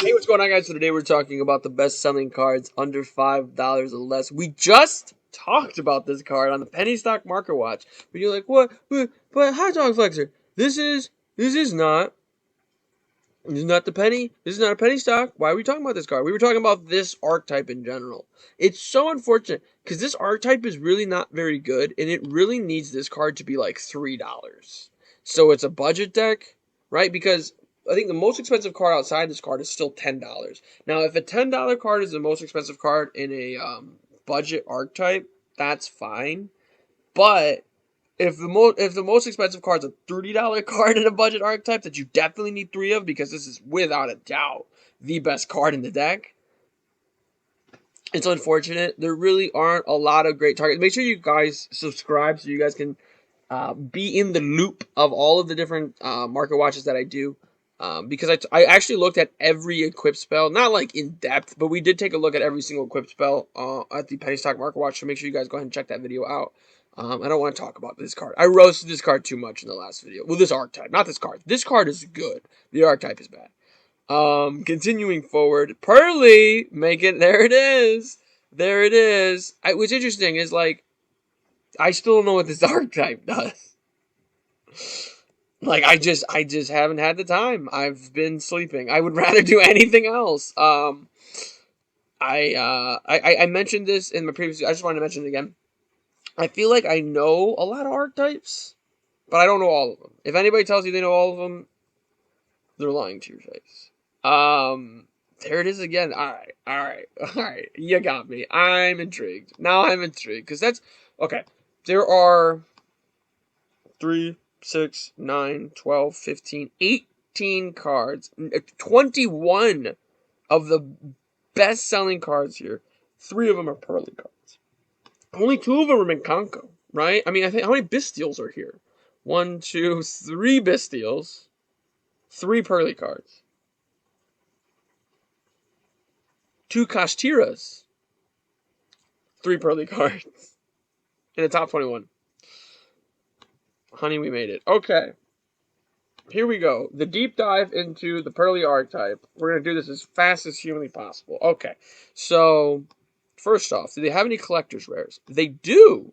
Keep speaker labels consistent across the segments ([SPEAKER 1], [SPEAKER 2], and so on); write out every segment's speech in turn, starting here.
[SPEAKER 1] Hey, what's going on, guys? So today we're talking about the best-selling cards under $5 or less. We just talked about this card on the Penny Stock Market Watch. But you're like, what? But Hot Dog Flexer, this is not the penny. This is not a penny stock. Why are we talking about this card? We were talking about this archetype in general. It's so unfortunate because this archetype is really not very good, and it really needs this card to be like $3. So it's a budget deck, right? Because I think the most expensive card outside this card is still $10. Now, if a $10 card is the most expensive card in a budget archetype, that's fine. But if the most expensive card's a $30 card in a budget archetype that you definitely need 3 of, because this is without a doubt the best card in the deck, it's unfortunate. There really aren't a lot of great targets. Make sure you guys subscribe so you guys can be in the loop of all of the different market watches that I do. Because I actually looked at every equip spell, not like in depth, but we did take a look at every single equip spell at the Penny Stock Market Watch. So make sure you guys go ahead and check that video out. I don't want to talk about this card. I roasted this card too much in the last video. Well, this archetype, not this card. This card is good. The archetype is bad. Continuing forward, Pearly, make it. There it is. There it is. What's interesting is like I still don't know what this archetype does. Like I just haven't had the time. I've been sleeping. I would rather do anything else. I mentioned this in my previous. I just wanted to mention it again. I feel like I know a lot of archetypes, but I don't know all of them. If anybody tells you they know all of them, they're lying to your face. There it is again. All right. You got me. I'm intrigued. Now I'm intrigued because that's okay. There are 3, 6, 9, 12, 15, 18 cards. 21 of the best-selling cards here. 3 of them are Pearly cards. Only 2 of them are Minkanko, right? I mean, I think how many Bystials are here? 1, 2, 3 Bystials. 3 Pearly cards. 2 Kashtiras. 3 Pearly cards. In the top 21. Honey, we made it. Okay. Here we go. The deep dive into the Pearly archetype. We're going to do this as fast as humanly possible. Okay. So, first off, do they have any collector's rares? They do.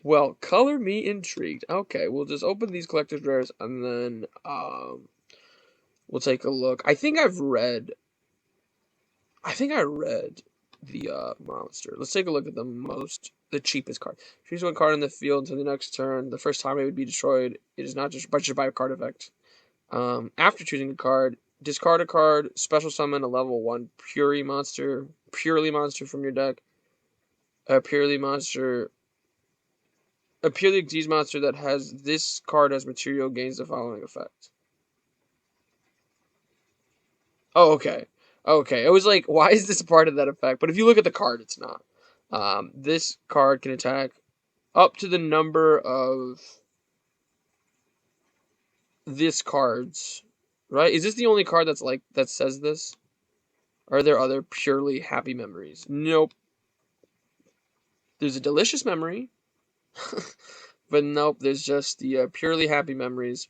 [SPEAKER 1] Well, color me intrigued. Okay, we'll just open these collector's rares and then we'll take a look. I think I read the monster. Let's take a look at the cheapest card. Choose one card in the field until the next turn. The first time it would be destroyed, it is not destroyed by a card effect. After choosing a card, discard a card, special summon a level 1 purely monster from your deck. A purely disease monster that has this card as material gains the following effect. Oh, okay. Okay, it was like, why is this a part of that effect? But if you look at the card, it's not. This card can attack up to the number of this card's, right? Is this the only card that's like, that says this? Or are there other purely happy memories? Nope. There's a delicious memory. But nope, there's just the purely happy memories.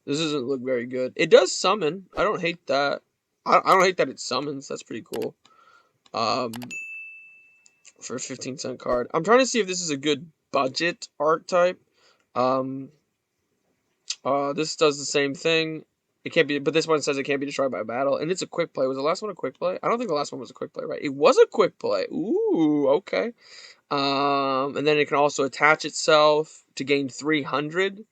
[SPEAKER 1] This doesn't look very good. It does summon. I don't hate that. I don't hate that it summons. That's pretty cool. For a 15-cent card. I'm trying to see if this is a good budget archetype. This does the same thing. It can't be, but this one says it can't be destroyed by battle, and it's a quick play. Was the last one a quick play? I don't think the last one was a quick play, right? It was a quick play. Ooh, okay. And then it can also attach itself to gain 300.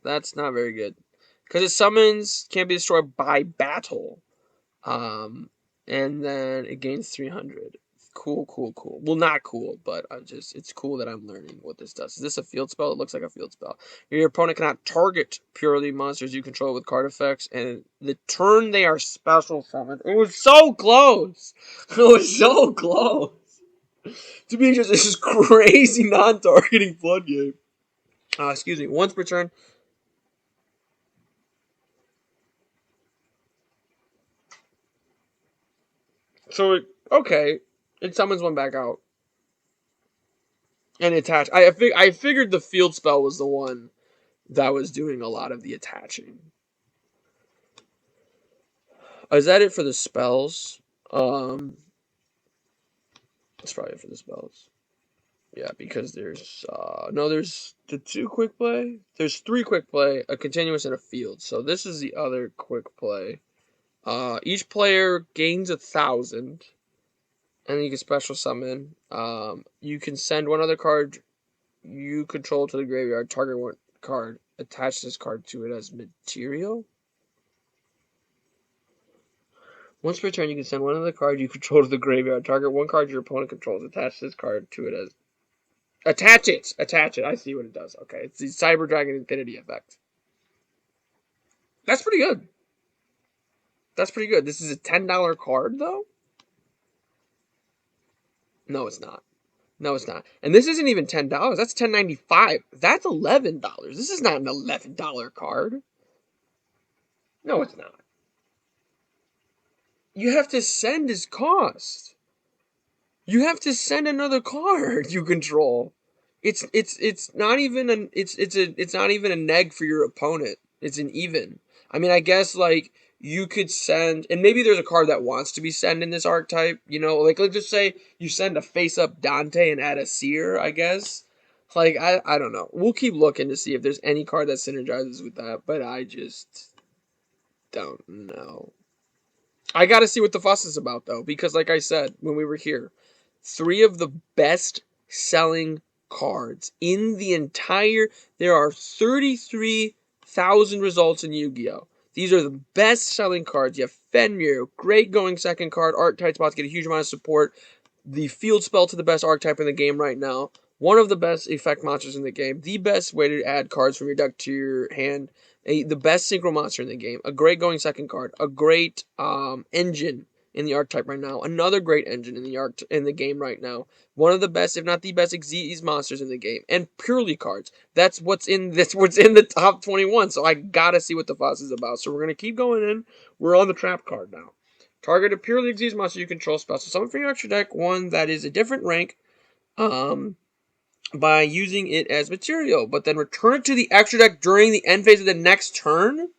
[SPEAKER 1] That's not very good. Because it summons, can't be destroyed by battle. And then it gains 300. Cool. Well, not cool, but it's cool that I'm learning what this does. Is this a field spell? It looks like a field spell. Your opponent cannot target purely monsters you control with card effects, and the turn they are special summoned. It was so close! It was so close! To be just this crazy non-targeting floodgate. Excuse me. Once per turn. So, okay. It summons one back out. And attach. I figured the field spell was the one that was doing a lot of the attaching. Is that it for the spells? That's probably it for the spells. Yeah, because there's no, there's the two quick play. There's three quick play, a continuous, and a field. So this is the other quick play. Each player gains 1,000, and then you can special summon. You can send one other card you control to the graveyard. Target one card. Attach this card to it as material. Once per turn, you can send one other card you control to the graveyard. Target one card your opponent controls. Attach this card to it as attach it. Attach it. I see what it does. Okay, it's the Cyber Dragon Infinity effect. That's pretty good. That's pretty good. This is a $10 card though. No, it's not. No, it's not. And this isn't even $10. That's $10.95. That's $11. This is not an $11 card. No, it's not. You have to send his cost. You have to send another card you control. It's not even it's not even a neg for your opponent. It's an even. I mean, I guess like you could send, and maybe there's a card that wants to be sent in this archetype. You know, like let's just say you send a face up Dante and add a Seer. I guess. Like I don't know. We'll keep looking to see if there's any card that synergizes with that, but I just don't know. I got to see what the fuss is about though, because like I said when we were here, three of the best selling cards in the entire. There are 33,000 results in Yu-Gi-Oh! These are the best selling cards. You have Fenrir, great going second card. Archetype spots get a huge amount of support. The field spell to the best archetype in the game right now. One of the best effect monsters in the game. The best way to add cards from your deck to your hand. The best synchro monster in the game. A great going second card. A great engine in the archetype right now. Another great engine in the game right now. One of the best, if not the best, Xyz monsters in the game. And purely cards. That's what's in the top 21. So I gotta see what the fuss is about. So we're gonna keep going in. We're on the trap card now. Target a purely Xyz monster you control special summon from your extra deck, one that is a different rank, by using it as material, but then return it to the extra deck during the end phase of the next turn?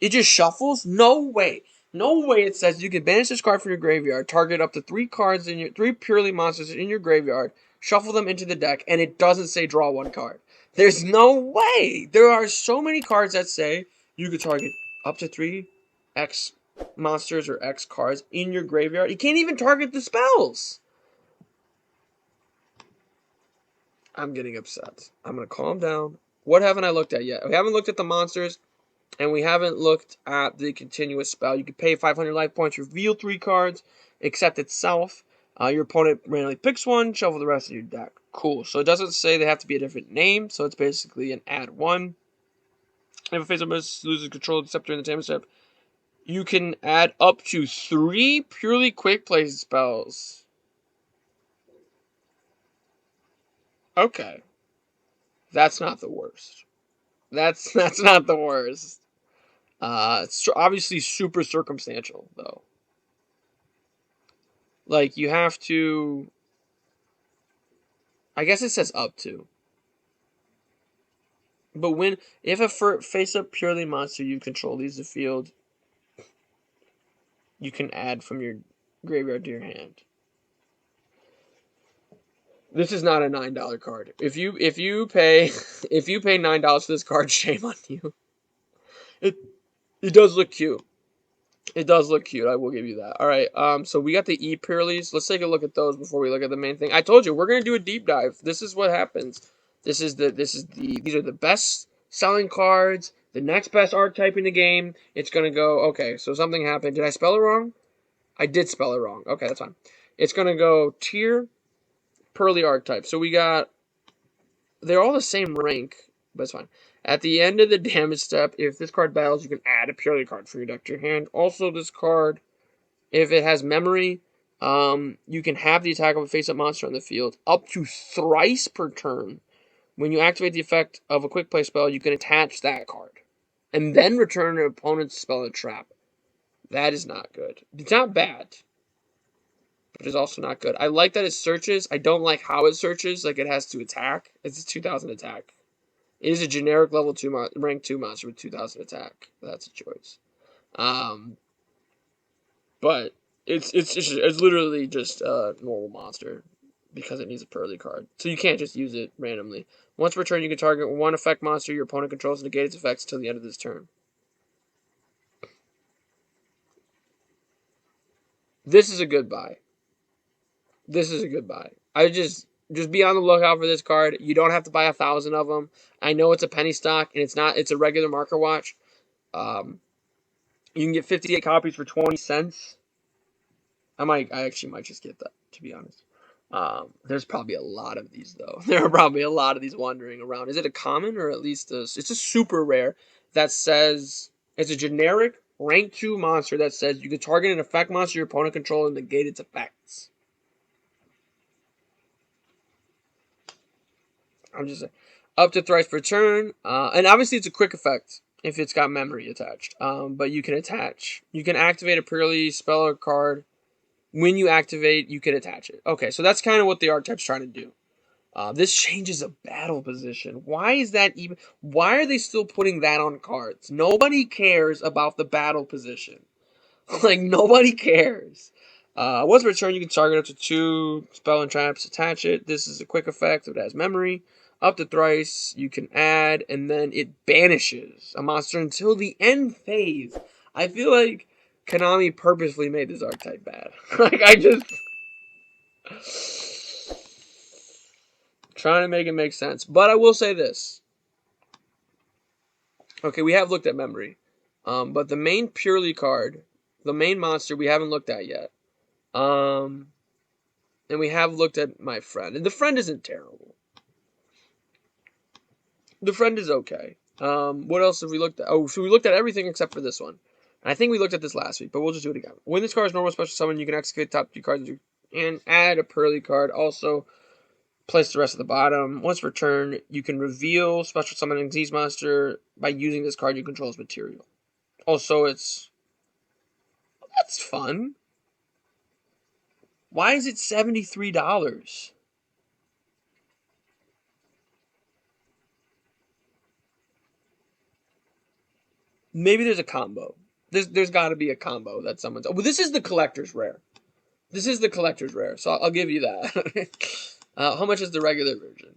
[SPEAKER 1] It just shuffles? No way. No way it says you can banish this card from your graveyard, target up to three purely monsters in your graveyard, shuffle them into the deck, and it doesn't say draw one card. There's no way. There are so many cards that say you could target up to three X monsters or X cards in your graveyard. You can't even target the spells. I'm getting upset. I'm going to calm down. What haven't I looked at yet? We haven't looked at the monsters, and we haven't looked at the continuous spell. You can pay 500 life points, reveal 3 cards, except itself. Your opponent randomly picks one, shuffle the rest of your deck. Cool. So it doesn't say they have to be a different name, so it's basically an add one. If a face-up loses control of the scepter in the Tamer step, you can add up to 3 purely quick play spells. Okay. That's not the worst. That's not the worst. It's obviously super circumstantial, though. Like, you have to... I guess it says up to. But if a face-up purely monster you control leaves the field, you can add from your graveyard to your hand. This is not a $9 card. If you pay $9 for this card, shame on you. It does look cute. It does look cute. I will give you that. All right. So we got the purelies. Let's take a look at those before we look at the main thing. I told you we're gonna do a deep dive. This is what happens. These are the best selling cards. The next best archetype in the game. It's gonna go. Okay. So something happened. Did I spell it wrong? I did spell it wrong. Okay, that's fine. It's gonna go tier pearly archetype. So we got. They're all the same rank, but it's fine. At the end of the damage step, if this card battles, you can add a purely card from your deck to your hand. Also, this card, if it has memory, you can have the attack of a face-up monster on the field up to thrice per turn. When you activate the effect of a quick play spell, you can attach that card. And then return an opponent's spell and trap. That is not good. It's not bad. which is also not good. I like that it searches. I don't like how it searches. Like, it has to attack. It's a 2000 attack. It is a generic level 2 rank 2 monster with 2000 attack. That's a choice. Um, but it's literally just a normal monster because it needs a Pearly card. So you can't just use it randomly. Once per turn, you can target one effect monster your opponent controls and negate its effects until the end of this turn. This is a good buy. This is a good buy. I just be on the lookout for this card. You don't have to buy 1,000 of them. I know it's a penny stock and it's not. It's a regular marker watch. You can get 58 copies for 20 cents. I actually might just get that, to be honest. There's probably a lot of these though. There are probably a lot of these wandering around. Is it a common or at least it's a super rare that says it's a generic rank 2 monster that says you can target an effect monster your opponent controls and negate its effects. I'm just saying. Up to thrice per turn, and obviously it's a quick effect if it's got memory attached. But you can activate a purely spell or card. When you activate, you can attach it. Okay, so that's kind of what the archetype's trying to do. This changes a battle position. Why is that even? Why are they still putting that on cards? Nobody cares about the battle position. Like, nobody cares. Once per turn, you can target up to 2 spell and traps, attach it. This is a quick effect. It has memory. Up to thrice, you can add, and then it banishes a monster until the end phase. I feel like Konami purposely made this archetype bad. Like, I just trying to make it make sense. But I will say this. Okay, we have looked at memory. But the main purely card, the main monster, we haven't looked at yet. And we have looked at my friend. And the friend isn't terrible. The friend is okay. What else have we looked at? Oh, so we looked at everything except for this one. And I think we looked at this last week, but we'll just do it again. When this card is normal special summon, you can execute top 2 cards and add a Pearly card. Also, place the rest at the bottom. Once per turn, you can reveal special summon an Xyz monster by using this card you control as material. Also, that's fun. Why is it $73? Maybe there's a combo. There's got to be a combo that someone's. Oh, this is the collector's rare. This is the collector's rare, so I'll give you that. How much is the regular version?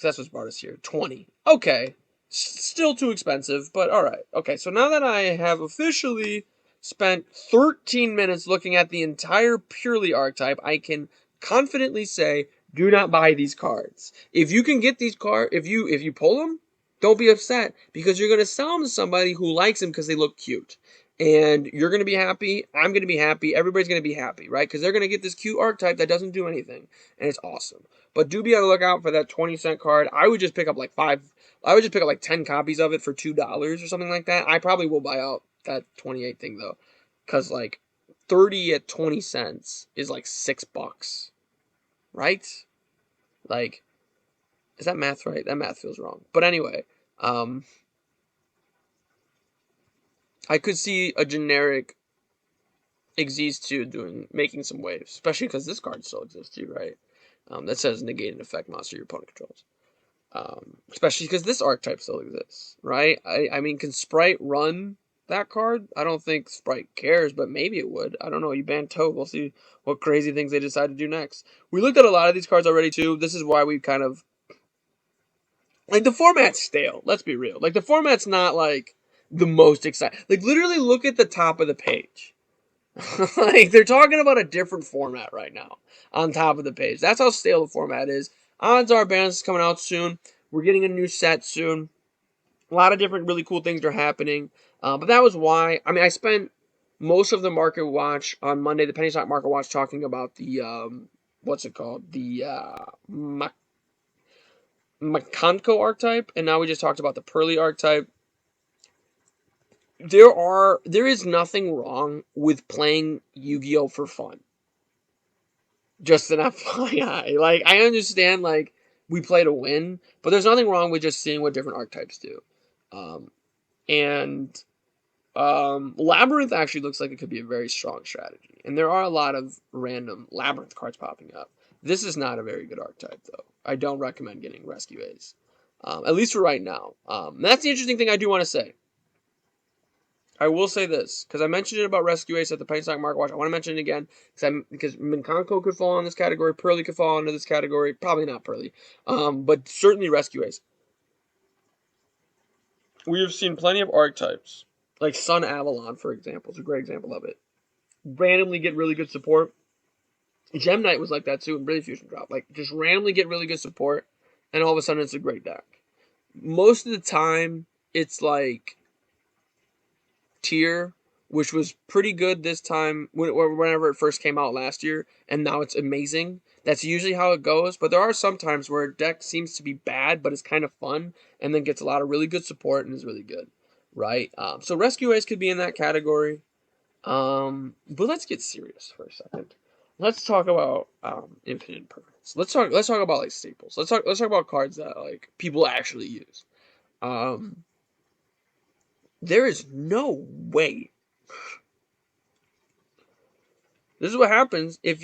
[SPEAKER 1] That's what's brought us here. 20. Okay. Still too expensive, but alright. Okay, so now that I have officially spent 13 minutes looking at the entire Purely archetype, I can confidently say, do not buy these cards. If you can get these cards, if you pull them, don't be upset, because you're going to sell them to somebody who likes them because they look cute. And you're going to be happy, I'm going to be happy, everybody's going to be happy, right? Because they're going to get this cute archetype that doesn't do anything, and it's awesome. But do be on the lookout for that 20-cent card. I would just pick up like 10 copies of it for $2 or something like that. I probably will buy out that 28 thing, though, because like 30 at 20 cents is like $6, right? Like, is that math right? That math feels wrong. But anyway, I could see a generic Xyz 2 making some waves, especially because this card still exists too, right? That says negate an effect monster your opponent controls. Especially because this archetype still exists, right? I mean, can Sprite run that card? I don't think Sprite cares, but maybe it would. I don't know. You ban Toad. We'll see what crazy things they decide to do next. We looked at a lot of these cards already too. This is why we kind of like the format's stale. Let's be real. Like the format's not like the most exciting. Like literally, look at the top of the page. Like they're talking about a different format right now on top of the page. That's how stale the format is. Odds are Balance is coming out soon. We're getting a new set soon. A lot of different really cool things are happening. But that was why. I mean, I spent most of the Market Watch on Monday, the Penny Stock Market Watch, talking about the what's it called? The Makanko archetype, and now we just talked about the Pearly archetype. There is nothing wrong with playing Yu-Gi-Oh for fun. Just an FYI. Like, I understand, like, we play to win, but there's nothing wrong with just seeing what different archetypes do. And Labyrinth actually looks like it could be a very strong strategy, and there are a lot of random Labyrinth cards popping up. This is not a very good archetype, though. I don't recommend getting Rescue Ace, at least for right now. That's the interesting thing I do want to say. I will say this, because I mentioned it about Rescue Ace at the Penny Stock Market Watch. I want to mention it again, because Minkonko could fall in this category, Pearly could fall into this category, probably not Pearly, but certainly Rescue Ace. We have seen plenty of archetypes, like Sun Avalon, for example, is a great example of it. Randomly get really good support. Gem Knight was like that too, and Brilliant Fusion Drop. Like, just randomly get really good support, and all of a sudden it's a great deck. Most of the time, it's like Tier, which was pretty good this time whenever it first came out last year, and now it's amazing. That's usually how it goes, but there are some times where a deck seems to be bad, but it's kind of fun, and then gets a lot of really good support and is really good, right? So Rescue Ace could be in that category. But let's get serious for a second. Let's talk about infinite impermanence. Let's talk about like staples. Let's talk about cards that like people actually use. Um, there is no way. This is what happens if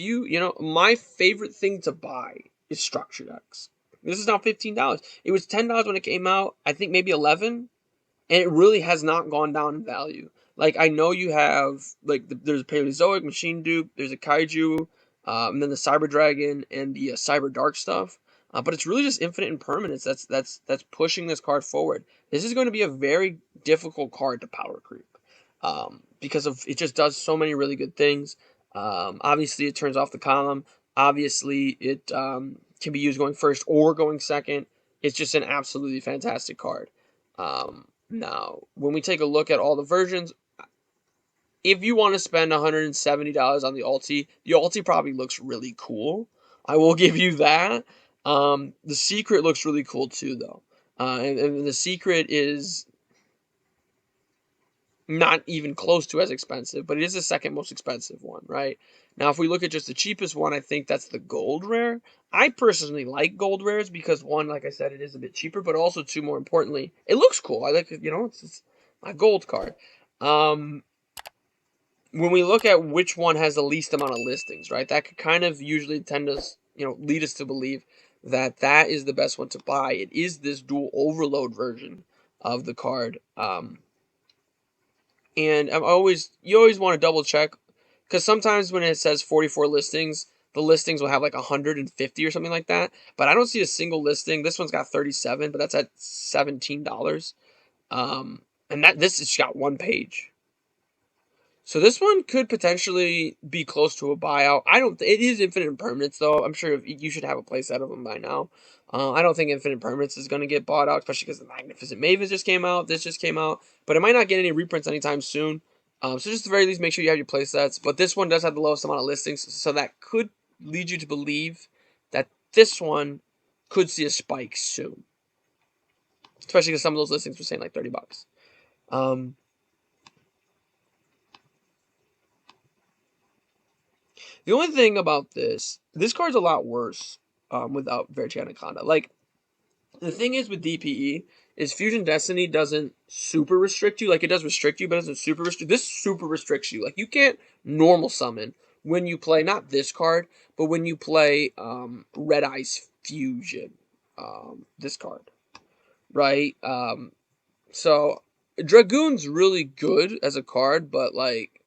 [SPEAKER 1] my favorite thing to buy is structure decks. This is now $15. It was $10 when it came out. I think maybe 11, and it really has not gone down in value. Like, I know you have, like, there's a Paleozoic, Machine Duke, there's a Kaiju, and then the Cyber Dragon and the Cyber Dark stuff. But it's really just Infinite Impermanence that's pushing this card forward. This is going to be a very difficult card to power creep, because of it just does so many really good things. Obviously, it turns off the column. Obviously, it can be used going first or going second. It's just an absolutely fantastic card. Now, when we take a look at all the versions, if you want to spend $170 on the ulti probably looks really cool. I will give you that. The secret looks really cool too, though. And the secret is not even close to as expensive, but it is the second most expensive one, right? Now, if we look at just the cheapest one, I think that's the gold rare. I personally like gold rares because, one, like I said, it is a bit cheaper, but also, two, more importantly, it looks cool. I like it, it's my gold card. When we look at which one has the least amount of listings, right, that could kind of usually tend to, lead us to believe that that is the best one to buy. It is this dual overload version of the card. And you always want to double check, because sometimes when it says 44 listings, the listings will have like 150 or something like that. But I don't see a single listing. This one's got 37, but that's at $17. And this has got one page. So this one could potentially be close to a buyout. It is Infinite Impermanence, though. I'm sure you should have a playset of them by now. I don't think Infinite Impermanence is going to get bought out, especially because the Magnificent Mavis just came out. This just came out. But it might not get any reprints anytime soon. So just at the very least, make sure you have your playsets. But this one does have the lowest amount of listings, so that could lead you to believe that this one could see a spike soon. Especially because some of those listings were saying like $30. The only thing about this card's a lot worse without Verity Anaconda. Like, the thing is with DPE is Fusion Destiny doesn't super restrict you. Like, it does restrict you, but it doesn't super restrict. This super restricts you. Like, you can't normal summon when you play, not this card, but when you play Red Eyes Fusion. This card. Right? So, Dragoon's really good as a card, but, like,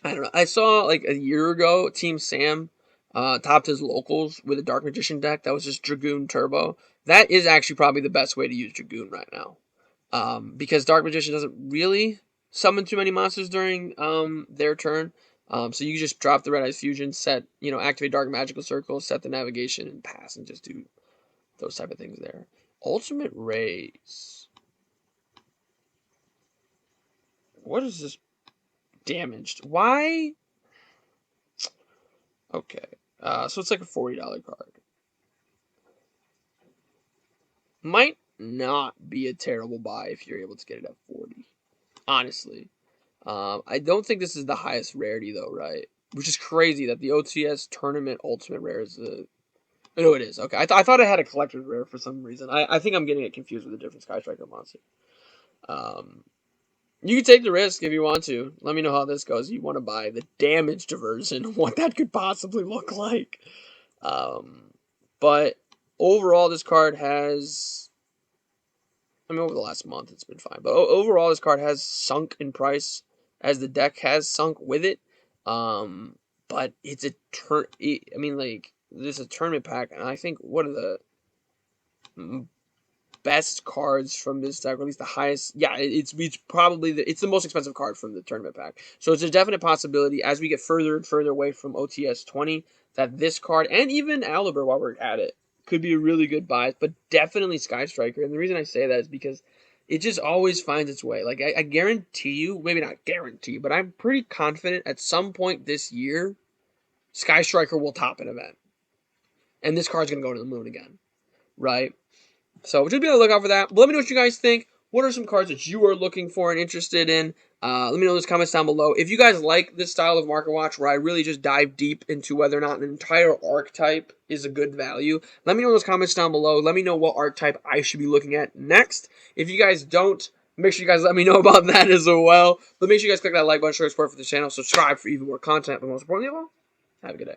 [SPEAKER 1] I don't know. I saw like a year ago, Team Sam topped his locals with a Dark Magician deck that was just Dragoon Turbo. That is actually probably the best way to use Dragoon right now, because Dark Magician doesn't really summon too many monsters during their turn. So you just drop the Red Eyes Fusion, activate Dark Magical Circle, set the navigation, and pass, and just do those type of things there. Ultimate Rays. What is this? Damaged. Why? Okay. So it's like a $40 card. Might not be a terrible buy if you're able to get it at 40. Honestly. I don't think this is the highest rarity though, right? Which is crazy that the OTS tournament ultimate rare is the... No, it is. Okay. I thought I had a collector's rare for some reason. I think I'm getting it confused with a different Sky Striker monster. You can take the risk if you want to. Let me know how this goes. You want to buy the damaged version, what that could possibly look like. But overall, this card has. I mean, over the last month, it's been fine. But overall, this card has sunk in price as the deck has sunk with it. But it's a turn. I mean, like, this is a tournament pack, and I think one of the best cards from this deck, or at least the highest. Yeah, it's probably it's the most expensive card from the tournament pack. So it's a definite possibility as we get further and further away from OTS 20 that this card and even Aliber, while we're at it, could be a really good buy. But definitely Sky Striker, and the reason I say that is because it just always finds its way. Like I guarantee you, maybe not guarantee, but I'm pretty confident at some point this year, Sky Striker will top an event, and this card's gonna go to the moon again, right? So just be on the lookout for that. But let me know what you guys think. What are some cards that you are looking for and interested in? Let me know in those comments down below. If you guys like this style of Market Watch where I really just dive deep into whether or not an entire archetype is a good value, let me know in those comments down below. Let me know what archetype I should be looking at next. If you guys don't, make sure you guys let me know about that as well. But make sure you guys click that like button, show your support for the channel, subscribe for even more content, but most importantly of all, have a good day.